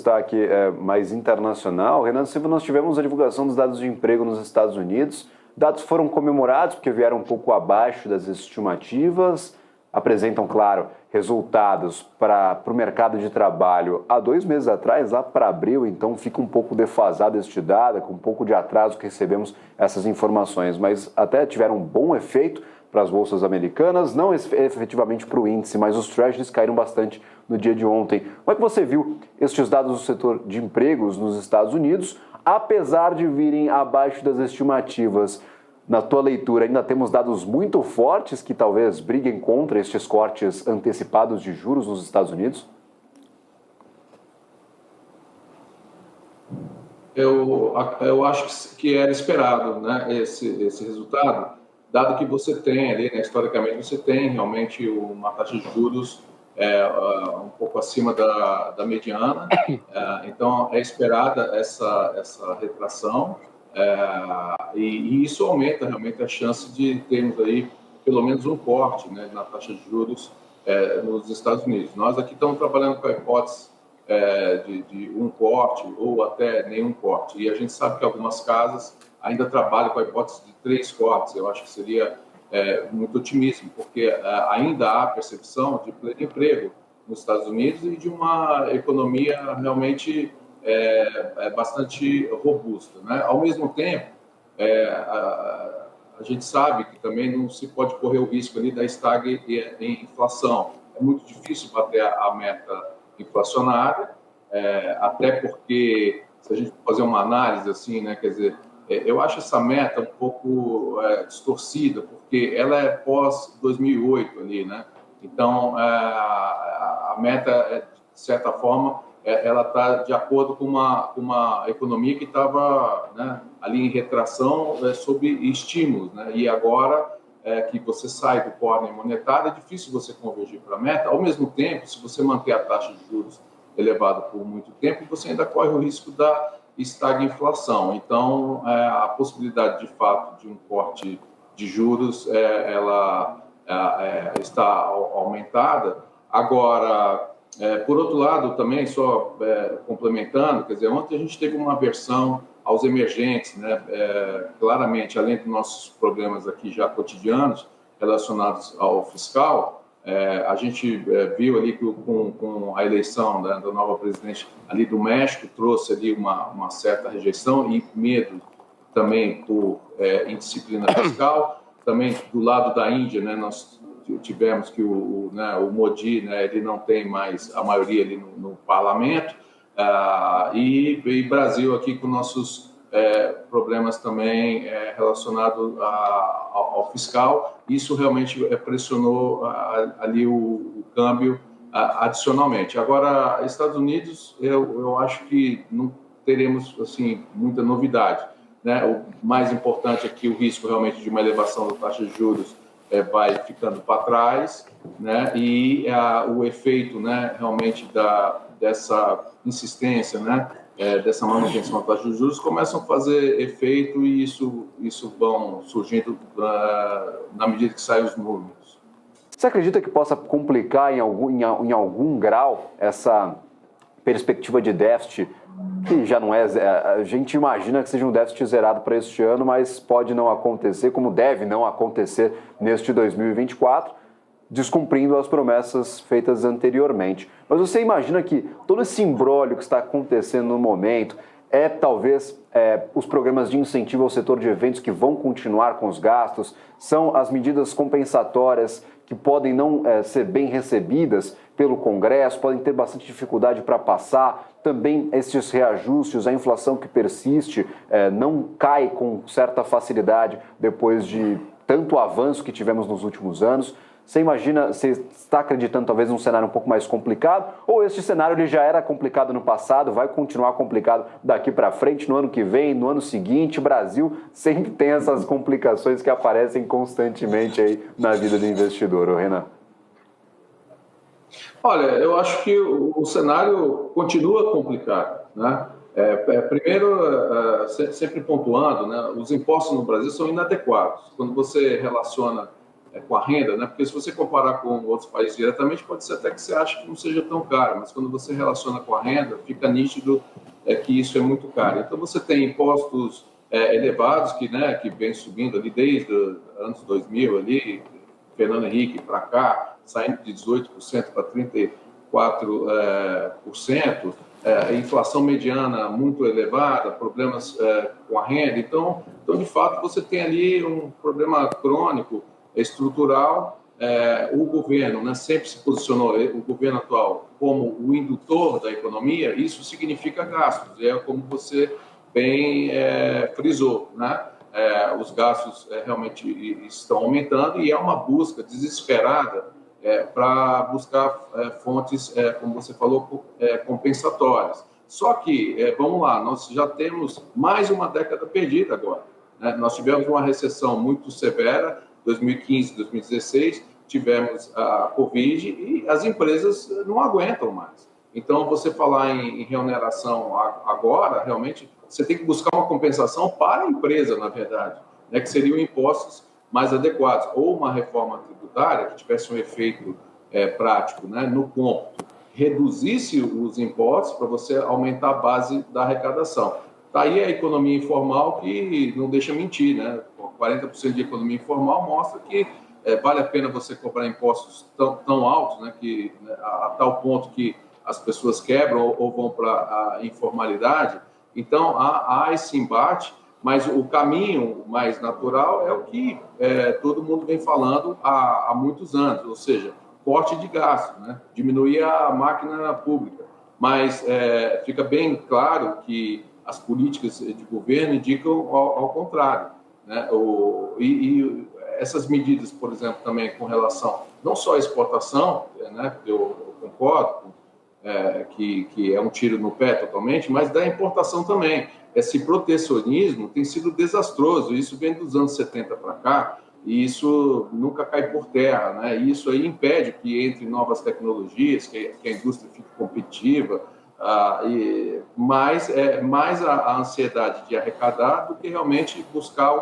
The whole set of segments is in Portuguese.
destaque mais internacional, Renan Silva, nós tivemos a divulgação dos dados de emprego nos Estados Unidos. Dados foram comemorados porque vieram um pouco abaixo das estimativas, apresentam, claro, resultados para o mercado de trabalho há 2 meses atrás, lá para abril, então fica um pouco defasado este dado, com um pouco de atraso que recebemos essas informações, mas até tiveram um bom efeito para as bolsas americanas, não efetivamente para o índice, mas os treasuries caíram bastante no dia de ontem. Como é que você viu estes dados do setor de empregos nos Estados Unidos, apesar de virem abaixo das estimativas? Na tua leitura, ainda temos dados muito fortes que talvez briguem contra estes cortes antecipados de juros nos Estados Unidos? Eu acho que era esperado, né, esse resultado, dado que você tem ali, né, historicamente, você tem realmente uma taxa de juros um pouco acima da mediana, então é esperada essa retração, e isso aumenta realmente a chance de termos aí pelo menos um corte, né, na taxa de juros nos Estados Unidos. Nós aqui estamos trabalhando com a hipótese de um corte ou até nenhum corte, e a gente sabe que algumas casas ainda trabalham com a hipótese de 3 cortes. Eu acho que seria muito otimismo, porque ainda há percepção de pleno emprego nos Estados Unidos e de uma economia realmente bastante robusta, né? Ao mesmo tempo, a gente sabe que também não se pode correr o risco ali da estagnação em inflação. É muito difícil bater a meta inflacionária, até porque, se a gente fazer uma análise assim, né, quer dizer, eu acho essa meta um pouco distorcida, porque ela é pós-2008 ali, né? Então, a meta, de certa forma, ela está de acordo com uma economia que estava, né, ali em retração sob estímulos, né? E agora que você sai do corner monetário, é difícil você convergir para a meta. Ao mesmo tempo, se você manter a taxa de juros elevada por muito tempo, você ainda corre o risco da estagflação. Então, a possibilidade, de fato, de um corte de juros, ela está aumentada. Agora, por outro lado, também, só complementando, quer dizer, ontem a gente teve uma aversão aos emergentes, né? Claramente, além dos nossos problemas aqui já cotidianos relacionados ao fiscal, a gente viu ali que com a eleição da nova presidente ali do México trouxe ali uma certa rejeição e medo também por indisciplina fiscal. Também do lado da Índia, né, nós tivemos que o Modi, né, ele não tem mais a maioria ali no parlamento, e Brasil aqui com nossos problemas também relacionados ao fiscal. Isso realmente pressionou ali o câmbio adicionalmente. Agora, Estados Unidos, eu acho que não teremos assim muita novidade, né? O mais importante é que o risco realmente de uma elevação da taxa de juros vai ficando para trás, né? E o efeito, né, realmente dessa insistência, né, dessa manutenção da taxa de juros começam a fazer efeito, e isso vão surgindo na medida que saem os números. Você acredita que possa complicar em algum grau essa perspectiva de déficit, que já não é... A gente imagina que seja um déficit zerado para este ano, mas pode não acontecer, como deve não acontecer neste 2024, descumprindo as promessas feitas anteriormente. Mas você imagina que todo esse imbróglio que está acontecendo no momento talvez os programas de incentivo ao setor de eventos que vão continuar com os gastos, são as medidas compensatórias que podem não ser bem recebidas pelo Congresso, podem ter bastante dificuldade para passar, também esses reajustes, a inflação que persiste, não cai com certa facilidade depois de tanto avanço que tivemos nos últimos anos. Você imagina, você está acreditando talvez num cenário um pouco mais complicado, ou este cenário ele já era complicado no passado, vai continuar complicado daqui para frente, no ano que vem, no ano seguinte? O Brasil sempre tem essas complicações que aparecem constantemente aí na vida do investidor, Renan. Olha, eu acho que o cenário continua complicado, né? Primeiro, sempre pontuando, né, os impostos no Brasil são inadequados. Quando você relaciona com a renda, né? Porque se você comparar com outros países diretamente, pode ser até que você ache que não seja tão caro, mas quando você relaciona com a renda, fica nítido que isso é muito caro. Então, você tem impostos elevados que vem subindo ali desde os anos 2000, ali, Fernando Henrique para cá, saindo de 18% para 34%, inflação mediana muito elevada, problemas com a renda. Então, de fato, você tem ali um problema crônico, estrutural. O governo, né, sempre se posicionou, o governo atual, como o indutor da economia. Isso significa gastos, como você bem frisou, né? Os gastos realmente estão aumentando e é uma busca desesperada para buscar fontes, como você falou, compensatórias. Só que, vamos lá, nós já temos mais uma década perdida agora, né? Nós tivemos uma recessão muito severa, 2015, 2016, tivemos a Covid e as empresas não aguentam mais. Então, você falar em remuneração agora, realmente, você tem que buscar uma compensação para a empresa, na verdade, né, que seriam impostos mais adequados, ou uma reforma tributária que tivesse um efeito prático, né, no cômputo, reduzisse os impostos para você aumentar a base da arrecadação. Está aí a economia informal que não deixa mentir, né? 40% de economia informal mostra que vale a pena você cobrar impostos tão altos, né, que, a tal ponto que as pessoas quebram ou vão para a informalidade. Então, há esse embate, mas o caminho mais natural é o que todo mundo vem falando há muitos anos, ou seja, corte de gasto, né? Diminuir a máquina pública. Mas fica bem claro que as políticas de governo indicam ao contrário, né? E essas medidas, por exemplo, também com relação não só à exportação, né? Eu concordo que é um tiro no pé totalmente, mas da importação também. Esse protecionismo tem sido desastroso, isso vem dos anos 70 para cá, e isso nunca cai por terra, né? E isso aí impede que entre novas tecnologias, que a indústria fique competitiva, mais a ansiedade de arrecadar do que realmente buscar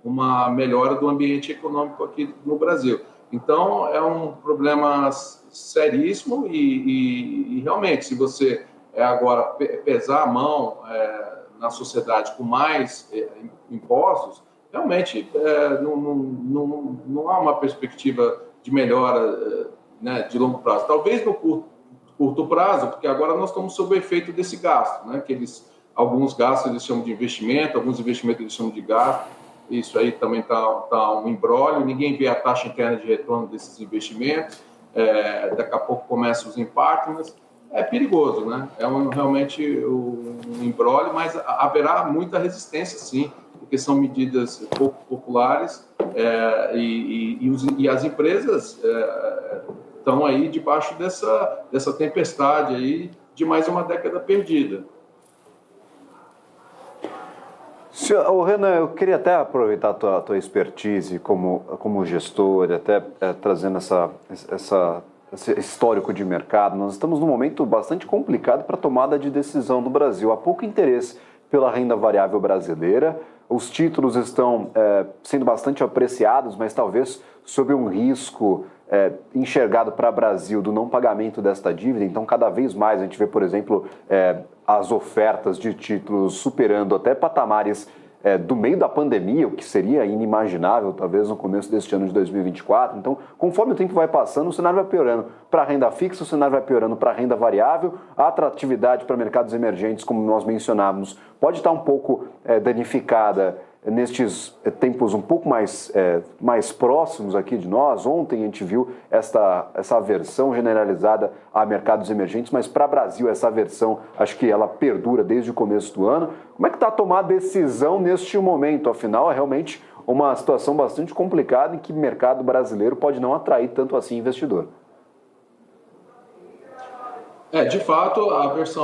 uma melhora do ambiente econômico aqui no Brasil. Então, é um problema seríssimo e realmente, se você agora pesar a mão na sociedade com mais impostos, realmente não há uma perspectiva de melhora né, de longo prazo. Talvez no curto prazo, porque agora nós estamos sob o efeito desse gasto, né, que alguns gastos eles chamam de investimento, alguns investimentos eles chamam de gasto. Isso aí também está um imbróglio, ninguém vê a taxa interna de retorno desses investimentos, daqui a pouco começam os impactos, mas é perigoso, né? Realmente um imbróglio, mas haverá muita resistência, sim, porque são medidas pouco populares e as empresas estão aí debaixo dessa tempestade aí de mais uma década perdida. Renan, eu queria até aproveitar a tua expertise como gestor, até trazendo esse histórico de mercado. Nós estamos num momento bastante complicado para a tomada de decisão no Brasil. Há pouco interesse pela renda variável brasileira, os títulos estão sendo bastante apreciados, mas talvez sob um risco enxergado para o Brasil do não pagamento desta dívida. Então, cada vez mais a gente vê, por exemplo, as ofertas de títulos superando até patamares do meio da pandemia, o que seria inimaginável, talvez, no começo deste ano de 2024. Então, conforme o tempo vai passando, o cenário vai piorando para a renda fixa, o cenário vai piorando para a renda variável, a atratividade para mercados emergentes, como nós mencionávamos, pode estar um pouco danificada nestes tempos um pouco mais próximos aqui de nós. Ontem a gente viu essa aversão generalizada a mercados emergentes, mas para o Brasil essa aversão, acho que ela perdura desde o começo do ano. Como é que está a tomar a decisão neste momento? Afinal, é realmente uma situação bastante complicada em que o mercado brasileiro pode não atrair tanto assim investidor. De fato, a aversão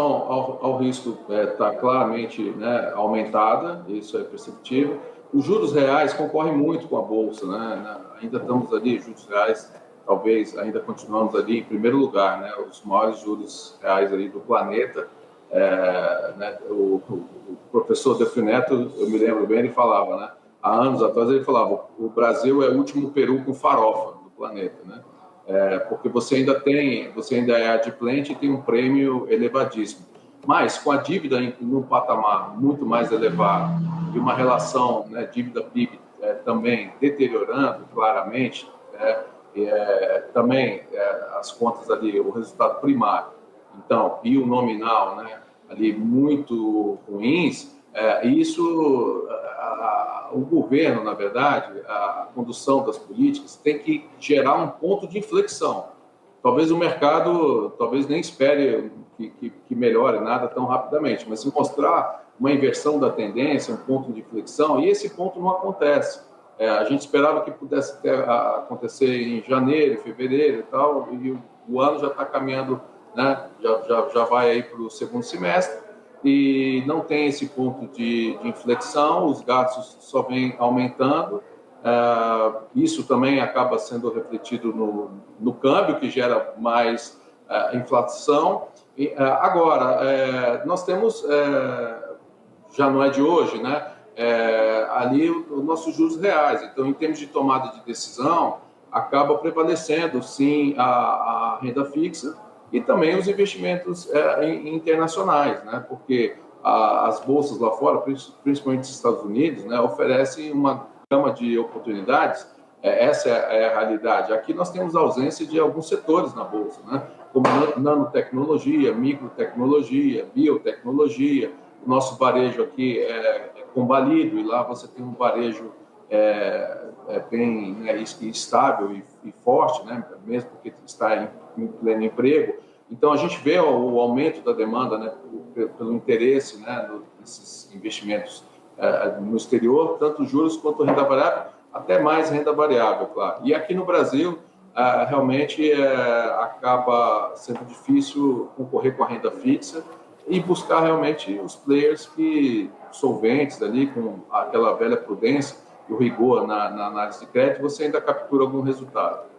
ao risco está claramente, né, aumentada, isso é perceptível. Os juros reais concorrem muito com a Bolsa, né? Ainda estamos ali, juros reais, talvez ainda continuamos ali em primeiro lugar, né? Os maiores juros reais ali do planeta. Né? O professor Delfim Neto, eu me lembro bem, ele falava, né? há anos atrás, ele falava: o Brasil é o último peru com farofa do planeta, né? Porque você ainda é adimplente e tem um prêmio elevadíssimo. Mas com a dívida num patamar muito mais elevado e uma relação, né, dívida-PIB também deteriorando claramente, também as contas ali, o resultado primário, então, e o nominal, né, ali muito ruins, isso, o governo, na verdade, a condução das políticas tem que gerar um ponto de inflexão. Talvez o mercado, talvez nem espere que melhore nada tão rapidamente, mas se mostrar uma inversão da tendência, um ponto de inflexão, e esse ponto não acontece. A gente esperava que pudesse acontecer em janeiro, fevereiro e tal, e o ano já está caminhando, né, já vai aí para o segundo semestre, e não tem esse ponto de inflexão, os gastos só vêm aumentando. Isso também acaba sendo refletido no câmbio, que gera mais inflação. Agora, nós temos, já não é de hoje, né, ali os nossos juros reais. Então, em termos de tomada de decisão, acaba prevalecendo, sim, a renda fixa e também os investimentos internacionais, né, porque as bolsas lá fora, principalmente nos Estados Unidos, né, oferecem uma gama de oportunidades. Essa é a realidade. Aqui nós temos ausência de alguns setores na bolsa, né, como nanotecnologia, microtecnologia, biotecnologia. O nosso varejo aqui é combalido, e lá você tem um varejo bem, né, estável e forte, né, mesmo porque está em pleno emprego. Então, a gente vê o aumento da demanda, né, pelo interesse, né, nesses investimentos no exterior, tanto juros quanto renda variável, até mais renda variável, claro. E aqui no Brasil, realmente acaba sendo difícil concorrer com a renda fixa e buscar realmente os players solventes ali, com aquela velha prudência e o rigor na análise de crédito, você ainda captura algum resultado.